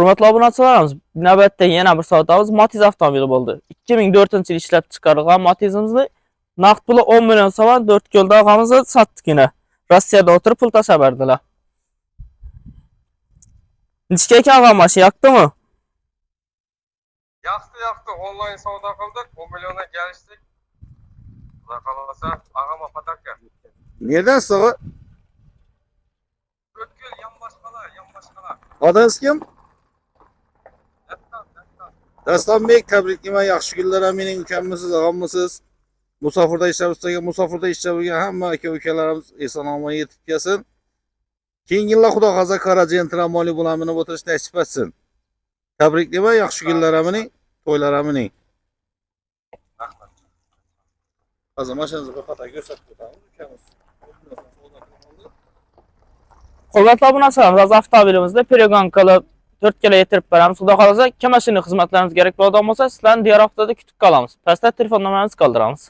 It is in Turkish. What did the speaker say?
Hurmatli obunachilarimiz, navbatda yana bir savdamiz Matiz avtomobili bo'ldi. 2004-yil ishlab chiqarilgan Matizimizni naqd puli 10 million so'm 4 yo'lda olganimizni satdik yine. Rossiyada o'tirib pul tashlab berdilar. Nechga ekan olgan mashina yoqdimi? Yaktı. Online savdo qildik. 10 milyona kelishdik. Xudo xolasa, ag'ama patakka. Neredasiz ağa? O'tkul yan boshqalar. Adınız kim? Dastan Bey, tebriklayman, yaxshi kunlar, mening ukamisiz, og'amisiz. Musafirda ishlab istagan, musafirda ishlab yurgan hamma aka-ukalarimiz eson-omon yetib kelsin. Keyingi yillar Xudo xolasa qora jentramoli bilan minib o'tirish nasib etsin. Tebriklayman, yaxshi kunlar, mening to'ylar, mening. Hozir mashinangizni bir qata ko'rsatib o'tamiz, ukamiz. Hurmatli obunachilarimiz, avtomobilimizda perigon qilib 4 kilo yetirib beramiz. Xudo xolasa, kim mashina xizmatlarimiz kerak bo'ladigan bo'lsa, sizlarni diyor haftada kutib qolamiz. Pastda telefon nomerimizni qoldiramiz.